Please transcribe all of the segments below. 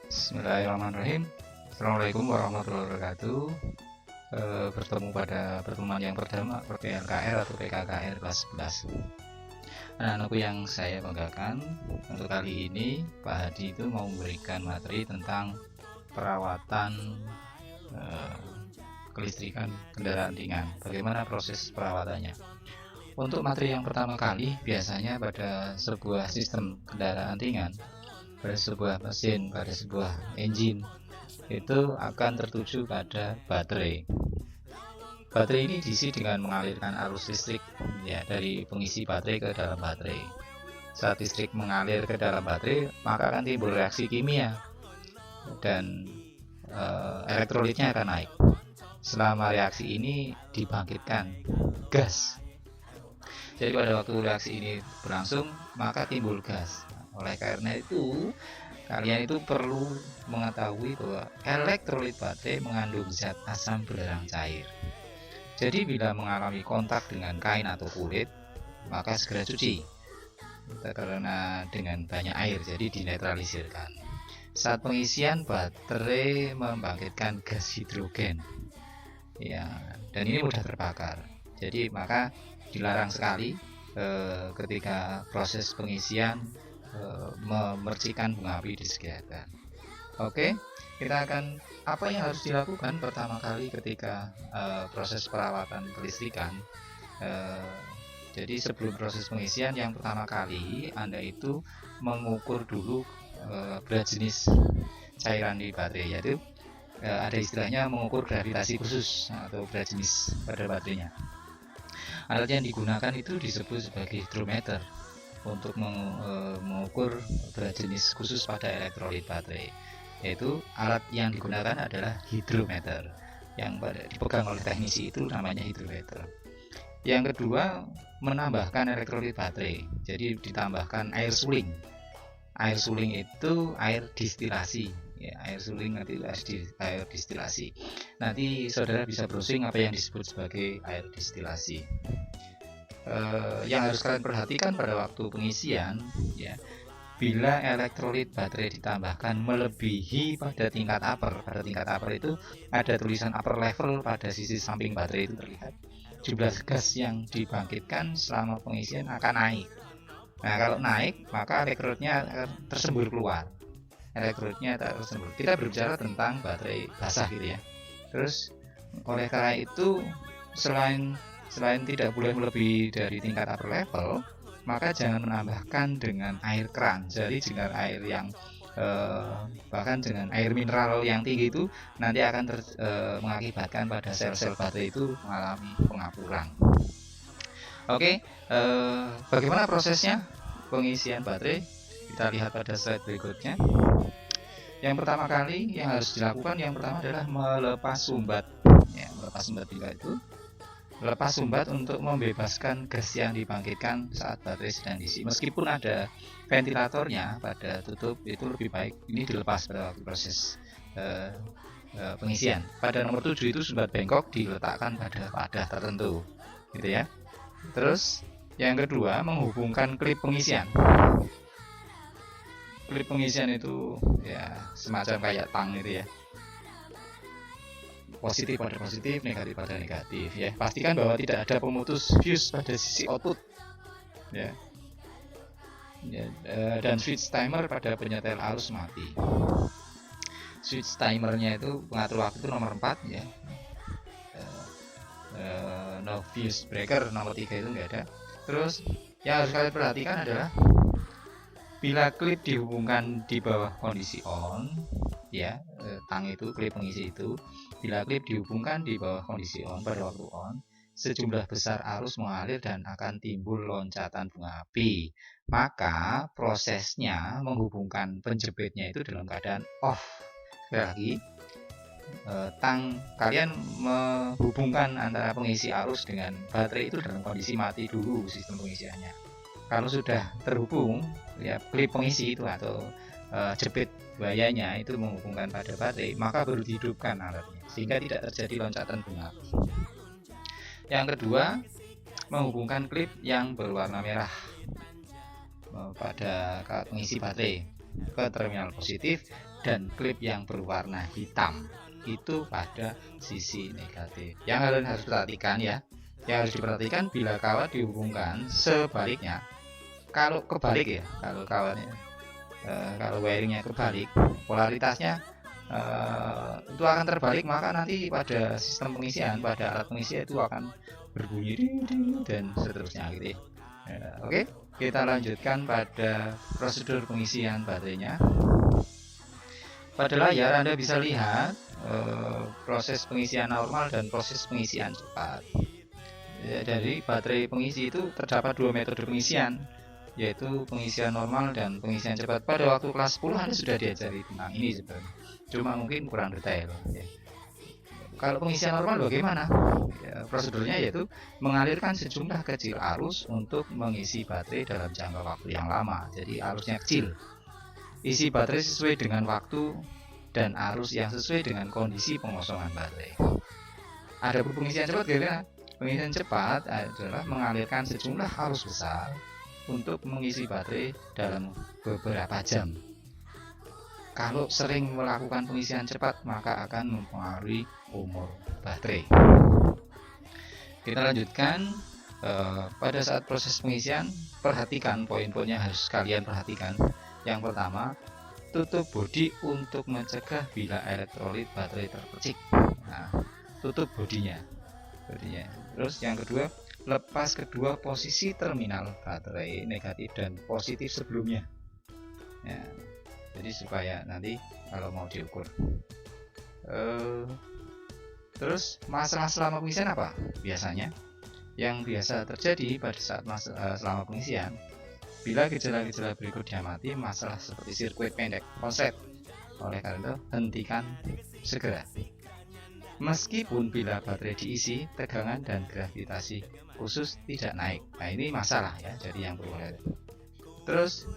Bismillahirrahmanirrahim. Assalamualaikum warahmatullahi wabarakatuh. Bertemu pada pertemuan yang pertama PKKR atau PKKR kelas 11. Anak-anakku yang saya banggakan, untuk kali ini Pak Hadi itu mau memberikan materi tentang perawatan kelistrikan kendaraan ringan. Bagaimana proses perawatannya? Untuk materi yang pertama kali, biasanya pada sebuah sistem kendaraan ringan, pada sebuah mesin, pada sebuah engine, itu akan tertuju pada baterai. Baterai ini diisi dengan mengalirkan arus listrik ya, dari pengisi baterai ke dalam baterai. Saat listrik mengalir ke dalam baterai, maka akan timbul reaksi kimia dan elektrolitnya akan naik. Selama reaksi ini dibangkitkan gas. Jadi pada waktu reaksi ini berlangsung, maka timbul gas. Oleh karena itu, kalian itu perlu mengetahui bahwa elektrolit baterai mengandung zat asam belerang cair. Jadi bila mengalami kontak dengan kain atau kulit, maka segera cuci. Karena dengan banyak air, jadi dinetralisirkan. Saat pengisian, baterai membangkitkan gas hidrogen. Ya, dan ini mudah terbakar. Jadi maka dilarang sekali ketika proses pengisian memercikan bunga api disediakan. Oke, kita akan apa yang harus dilakukan pertama kali ketika proses perawatan kelistrikan. Jadi sebelum proses pengisian, yang pertama kali Anda itu mengukur dulu berat jenis cairan di baterai, yaitu ada istilahnya mengukur gravitasi khusus atau berat jenis pada baterainya. Alat yang digunakan itu disebut sebagai hidrometer untuk mengukur berat jenis khusus pada elektrolit baterai. Yaitu alat yang digunakan adalah hidrometer, yang dipegang oleh teknisi itu namanya hidrometer. Yang kedua, menambahkan elektrolit baterai. Jadi ditambahkan air suling. Air suling itu air distilasi. Ya, air suling nanti air distilasi. Nanti saudara bisa browsing apa yang disebut sebagai air distilasi. Yang harus kalian perhatikan pada waktu pengisian, ya, bila elektrolit baterai ditambahkan melebihi pada tingkat upper. Pada tingkat upper itu ada tulisan upper level pada sisi samping baterai itu terlihat. Jumlah gas yang dibangkitkan selama pengisian akan naik. Nah, kalau naik, maka elektrolitnya akan tersembur keluar. Kita berbicara tentang baterai basah gitu ya. Terus oleh karena itu, selain tidak boleh melebihi dari tingkat upper level, maka jangan menambahkan dengan air keran. Jadi dengan air yang bahkan dengan air mineral yang tinggi itu nanti akan mengakibatkan pada sel-sel baterai itu mengalami pengapuran. Oke, bagaimana prosesnya pengisian baterai? Kita lihat pada slide berikutnya. Yang pertama kali yang harus dilakukan, yang pertama adalah melepas sumbat. Ya, melepas sumbat juga itu. Lepas sumbat untuk membebaskan gas yang dibangkitkan saat baterai sedang diisi. Meskipun ada ventilatornya pada tutup, itu lebih baik ini dilepas pada waktu proses pengisian. Pada nomor 7 itu sumbat bengkok diletakkan pada wadah tertentu, gitu ya. Terus yang kedua, menghubungkan klip pengisian. Klip pengisian itu ya semacam kayak tang itu ya. Positif pada positif, negatif pada negatif ya. Pastikan bahwa tidak ada pemutus fuse pada sisi output ya. Dan switch timer pada penyetel arus mati. Switch timernya itu pengatur waktu itu nomor 4 ya. No fuse breaker nomor 3 itu enggak ada. Terus yang harus kalian perhatikan adalah bila klip dihubungkan di bawah kondisi on ya, tang itu klip pengisi itu, bila klip dihubungkan di bawah kondisi on pada waktu on, sejumlah besar arus mengalir dan akan timbul loncatan bunga api. Maka prosesnya menghubungkan penjepitnya itu dalam keadaan off. Sekali lagi, kalian menghubungkan antara pengisi arus dengan baterai itu dalam kondisi mati dulu sistem pengisiannya. Kalau sudah terhubung ya klip pengisi itu atau jepit buayanya itu menghubungkan pada baterai, maka baru dihidupkan alatnya sehingga tidak terjadi loncatan bunga api. Yang kedua, menghubungkan klip yang berwarna merah pada pengisi baterai. ke terminal positif, dan klip yang berwarna hitam itu pada sisi negatif. Yang harus perhatikan ya, yang harus diperhatikan bila kawat dihubungkan sebaliknya. Kalau kebalik ya, kalau kawatnya kalau wiringnya kebalik, polaritasnya itu akan terbalik, maka nanti pada sistem pengisian, pada alat pengisian itu akan berbunyi dan seterusnya gitu ya. Oke, kita lanjutkan pada prosedur pengisian baterainya. Pada layar Anda bisa lihat proses pengisian normal dan proses pengisian cepat. Dari baterai pengisi itu terdapat dua metode pengisian, yaitu pengisian normal dan pengisian cepat. Pada waktu kelas 10 Anda sudah diajari tentang ini sebenarnya, cuma mungkin kurang detail ya. Kalau pengisian normal bagaimana? Ya, prosedurnya yaitu mengalirkan sejumlah kecil arus untuk mengisi baterai dalam jangka waktu yang lama. Jadi arusnya kecil. Isi baterai sesuai dengan waktu dan arus yang sesuai dengan kondisi pengosongan baterai. Ada pengisian cepat bagaimana? Pengisian cepat adalah mengalirkan sejumlah arus besar untuk mengisi baterai dalam beberapa jam. Kalau sering melakukan pengisian cepat, maka akan mempengaruhi umur baterai. Kita lanjutkan. Pada saat proses pengisian, perhatikan poin-poinnya, harus kalian perhatikan. Yang pertama, tutup bodi untuk mencegah bila elektrolit baterai terpercik. Nah, tutup bodinya. Terus yang kedua, lepas kedua posisi terminal baterai negatif dan positif sebelumnya. Ya, jadi supaya nanti kalau mau diukur. Terus masalah selama pengisian apa? Biasanya yang biasa terjadi pada saat selama pengisian, bila gejala-gejala berikut diamati, masalah seperti sirkuit pendek, konslet. Oleh karena itu, hentikan segera. Meskipun bila baterai diisi, tegangan dan gravitasi khusus tidak naik. Nah, ini masalah ya, jadi yang perlu lihat. Terus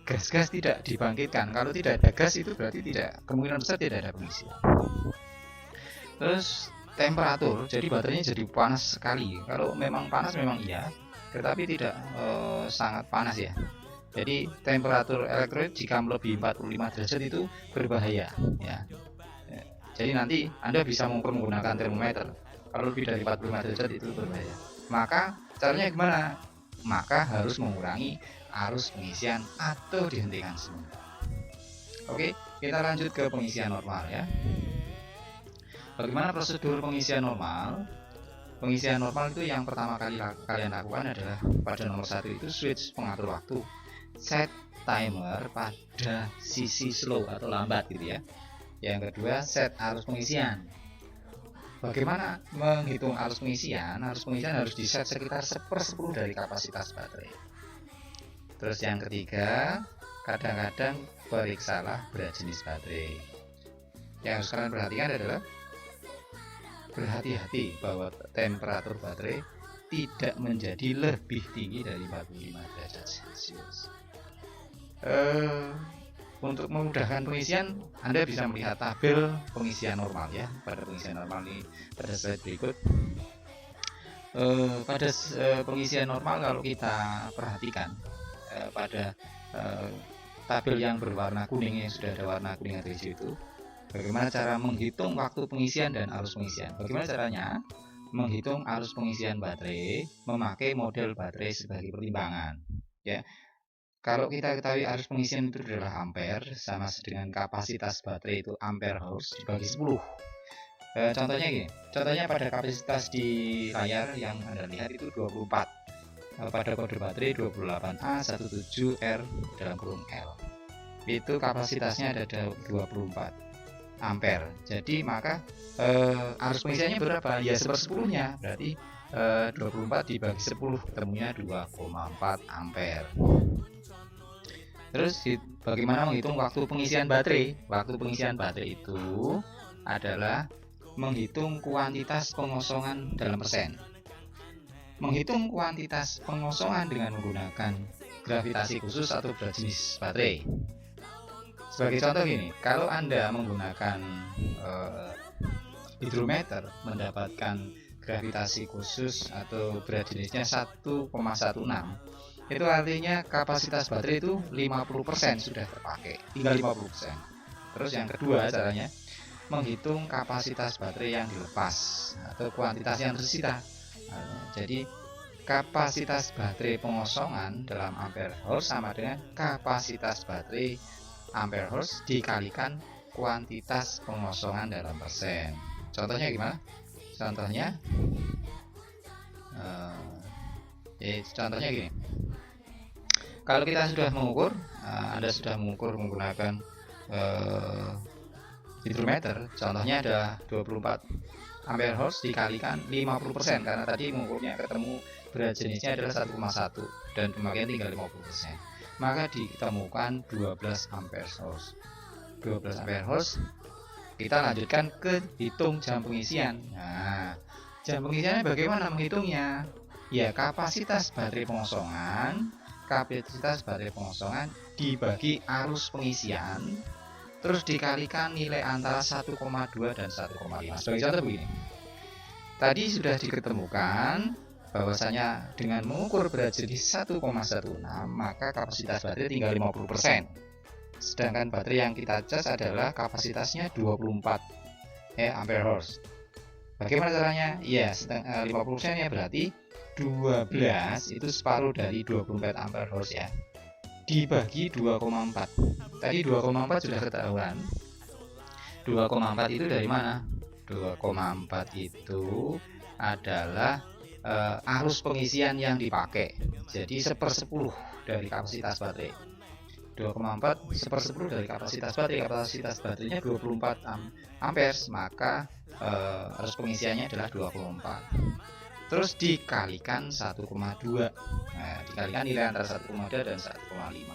gas-gas tidak dibangkitkan. Kalau tidak ada gas itu berarti kemungkinan besar tidak ada pengisian. Terus temperatur, jadi baterainya jadi panas sekali. Kalau memang panas memang iya, tetapi tidak sangat panas ya. Jadi temperatur elektrolit jika melebihi 45 derajat itu berbahaya ya. Jadi nanti Anda bisa menggunakan termometer. Kalau lebih dari 45 derajat itu berbahaya. Maka caranya gimana? Maka harus mengurangi arus pengisian atau dihentikan sementara. Oke, kita lanjut ke pengisian normal ya. Bagaimana prosedur pengisian normal? Pengisian normal itu yang pertama kali kalian lakukan adalah pada nomor 1 itu switch pengatur waktu, set timer pada sisi slow atau lambat gitu ya. Yang kedua, set arus pengisian. Bagaimana menghitung arus pengisian? Arus pengisian harus diset sekitar 1/10 dari kapasitas baterai. Terus yang ketiga, kadang-kadang periksalah berat jenis baterai. Yang harus kalian perhatikan adalah berhati-hati bahwa temperatur baterai tidak menjadi lebih tinggi dari 45 derajat Celcius. Untuk memudahkan pengisian, Anda bisa melihat tabel pengisian normal ya. Pada pengisian normal ini pada slide berikut. Pada pengisian normal kalau kita perhatikan pada tabel yang berwarna kuning, yang sudah ada warna kuning atau hijau itu, bagaimana cara menghitung waktu pengisian dan arus pengisian. Bagaimana caranya menghitung arus pengisian baterai memakai model baterai sebagai pertimbangan ya. Kalau kita ketahui arus pengisian itu adalah ampere, sama dengan kapasitas baterai itu ampere hours dibagi 10. Contohnya gini, contohnya pada kapasitas di layar yang Anda lihat itu 24. Pada kode baterai 28A17R dalam kurung L. Itu kapasitasnya ada 24 ampere. Jadi maka arus pengisiannya berapa? Ya 1/10-nya. Berarti 24 dibagi 10 ketemunya 2,4 ampere. Terus bagaimana menghitung waktu pengisian baterai? Waktu pengisian baterai itu adalah menghitung kuantitas pengosongan dalam persen. Menghitung kuantitas pengosongan dengan menggunakan gravitasi khusus atau berat jenis baterai. Sebagai contoh gini, kalau Anda menggunakan hidrometer mendapatkan gravitasi khusus atau berat jenisnya 1,16, Itu artinya kapasitas baterai itu 50% sudah terpakai, tinggal 50%. Terus yang kedua caranya menghitung kapasitas baterai yang dilepas atau kuantitas yang tersisa. Jadi kapasitas baterai pengosongan dalam ampere hour sama dengan kapasitas baterai ampere hour dikalikan kuantitas pengosongan dalam persen. Contohnya gimana? Contohnya contohnya gini. Kalau kita sudah mengukur, Anda sudah mengukur menggunakan hidrometer, contohnya adalah 24 ampere hour dikalikan 50%, karena tadi mengukurnya ketemu berat jenisnya adalah 1,1 dan pemakaian tinggal 50%. Maka ditemukan 12 ampere hour. 12 ampere hour. Kita lanjutkan ke hitung jam pengisian. Nah, jam pengisiannya bagaimana menghitungnya? Ya, kapasitas baterai pengosongan dibagi arus pengisian, terus dikalikan nilai antara 1,2 dan 1,5. Sebagai contoh begini, tadi sudah diketemukan bahwasanya dengan mengukur berat jenis 1,16 maka kapasitas baterai tinggal 50%. Sedangkan baterai yang kita cas adalah kapasitasnya 24 ampere hour. Bagaimana caranya? Ya, 50% ya berarti 12 itu separuh dari 24 ampere hour ya, dibagi 2,4. Tadi 2,4 sudah ketahuan. 2,4 itu dari mana? 2,4 itu adalah arus pengisian yang dipakai. Jadi 1/10 dari kapasitas baterai. 2,4 1/10 dari kapasitas baterai. Kapasitas baterainya 24 ampere, maka arus pengisiannya adalah 24. Terus dikalikan 1,2. Nah, dikalikan nilai antara 1,2 dan 1,5.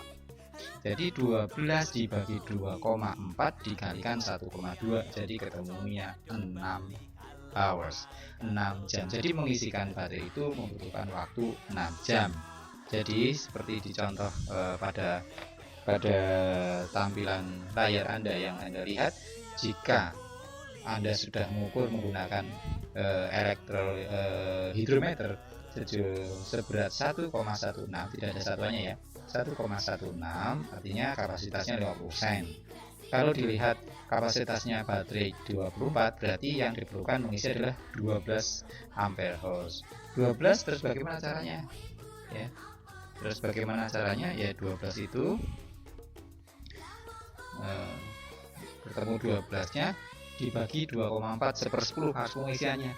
Jadi 12 dibagi 2,4 dikalikan 1,2, jadi ketemunya 6 hours, 6 jam. Jadi mengisikan baterai itu membutuhkan waktu 6 jam. Jadi seperti dicontoh pada tampilan layar Anda yang Anda lihat, jika Anda sudah mengukur menggunakan hidrometer seberat 1,16, tidak ada satuannya ya, 1,16 artinya kapasitasnya 50%. Kalau dilihat kapasitasnya baterai 24, berarti yang diperlukan mengisi adalah 12 ampere hour. 12 terus bagaimana caranya? Ya. Terus bagaimana caranya? Ya 12 itu bertemu 12-nya dibagi 2,4 1/10 arus pengisiannya,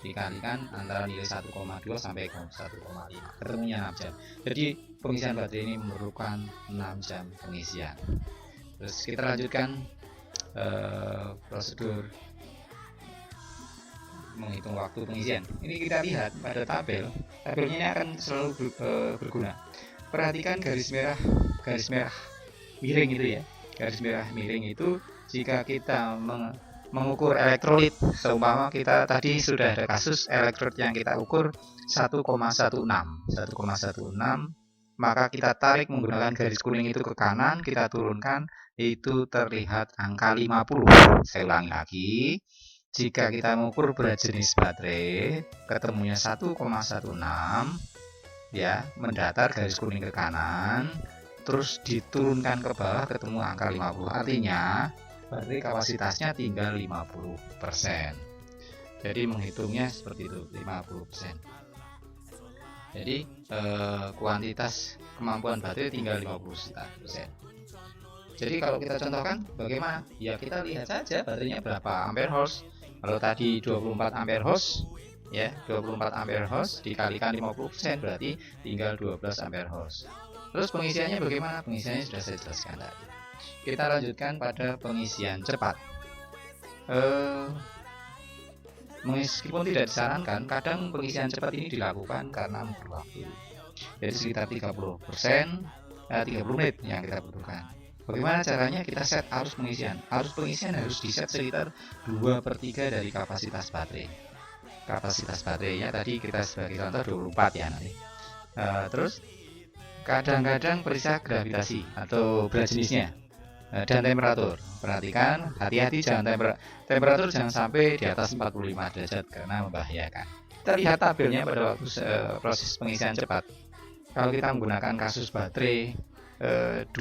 dikalikan antara nilai 1,2 sampai 1,5, ketemunya 6 jam. Jadi pengisian baterai ini memerlukan 6 jam pengisian. Terus kita lanjutkan prosedur menghitung waktu pengisian. Ini kita lihat pada tabelnya ini akan selalu berguna. Perhatikan garis merah miring itu ya. Garis merah miring itu jika kita mengukur elektrolit, seumpama kita tadi sudah ada kasus elektrolit yang kita ukur 1,16, maka kita tarik menggunakan garis kuning itu ke kanan, kita turunkan, itu terlihat angka 50. Saya ulangi lagi, jika kita mengukur berat jenis baterai ketemunya 1,16 ya, mendatar garis kuning ke kanan, terus diturunkan ke bawah ketemu angka 50, artinya baterai kapasitasnya tinggal 50%. Jadi menghitungnya seperti itu, 50%. Jadi kuantitas kemampuan baterai tinggal 50%. Jadi kalau kita contohkan bagaimana? Ya kita lihat saja baterainya berapa ampere hour. Kalau tadi 24 ampere hour ya, 24 ampere hour dikalikan 50% berarti tinggal 12 ampere hour. Terus pengisiannya bagaimana? Pengisiannya sudah saya jelaskan tadi. Kita lanjutkan pada pengisian cepat. Meskipun tidak disarankan, kadang pengisian cepat ini dilakukan karena membutuhkan waktu. Jadi sekitar 30%, 30 menit yang kita butuhkan. Bagaimana caranya? Kita set arus pengisian. Arus pengisian harus diset sekitar 2/3 dari kapasitas baterai. Kapasitas baterainya tadi kita sebagai contoh 24 ya nanti. Terus kadang-kadang periksa gravitasi atau berat jenisnya dan temperatur. Perhatikan, hati-hati jangan temperatur jangan sampai di atas 45 derajat karena membahayakan. Kita lihat tabelnya pada waktu proses pengisian cepat. kalau kita menggunakan kasus baterai 24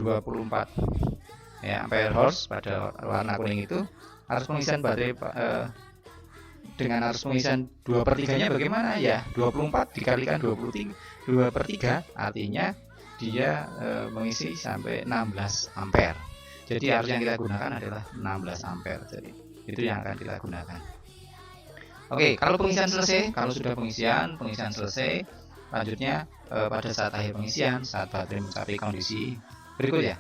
ya ampere hours pada warna kuning itu, arus pengisian baterai dengan arus pengisian 2/3 nya bagaimana ya? 24 dikalikan 2/3 artinya dia mengisi sampai 16 ampere. Jadi arus yang kita gunakan adalah 16 ampere. Jadi itu yang akan kita gunakan. Oke, kalau pengisian selesai, kalau sudah pengisian selesai, lanjutnya pada saat akhir pengisian, saat baterai mencapai kondisi berikut ya,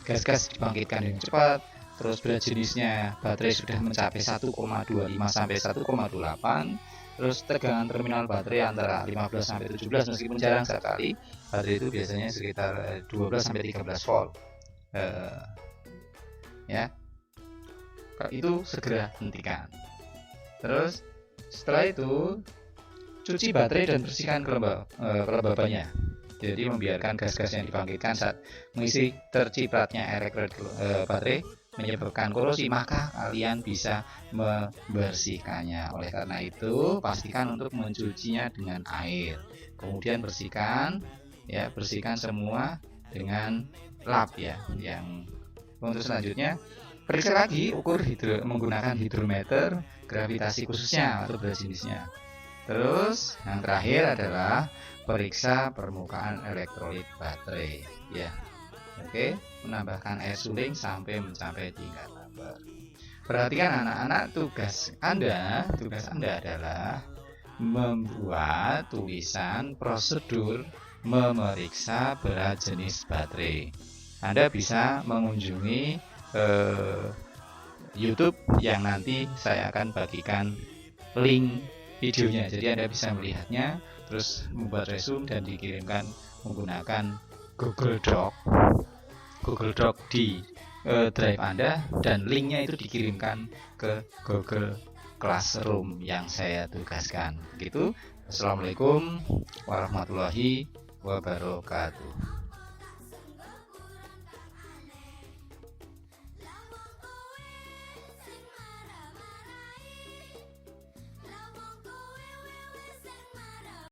gas-gas dibangkitkan dengan cepat, terus berat jenisnya baterai sudah mencapai 1,25 sampai 1,28, terus tegangan terminal baterai antara 15 sampai 17, meskipun jarang sekali, baterai itu biasanya sekitar 12 sampai 13 volt. Ya, itu segera hentikan. Terus setelah itu cuci baterai dan bersihkan kelembabannya. Jadi membiarkan gas-gas yang dibangkitkan saat mengisi tercipratnya elektrolit baterai menyebabkan korosi, maka kalian bisa membersihkannya. Oleh karena itu pastikan untuk mencucinya dengan air. Kemudian bersihkan semua dengan lap ya. Yang untuk selanjutnya periksa lagi, ukur menggunakan hidrometer gravitasi khususnya atau berat jenisnya. Terus yang terakhir adalah periksa permukaan elektrolit baterai ya. Oke, menambahkan air suling sampai mencapai tingkat amper. Perhatikan anak-anak, tugas Anda adalah membuat tulisan prosedur memeriksa berat jenis baterai. Anda bisa mengunjungi YouTube yang nanti saya akan bagikan link videonya, jadi Anda bisa melihatnya, terus membuat resume dan dikirimkan menggunakan Google Doc di drive Anda, dan linknya itu dikirimkan ke Google Classroom yang saya tugaskan. Begitu. Assalamualaikum warahmatullahi wabarakatuh.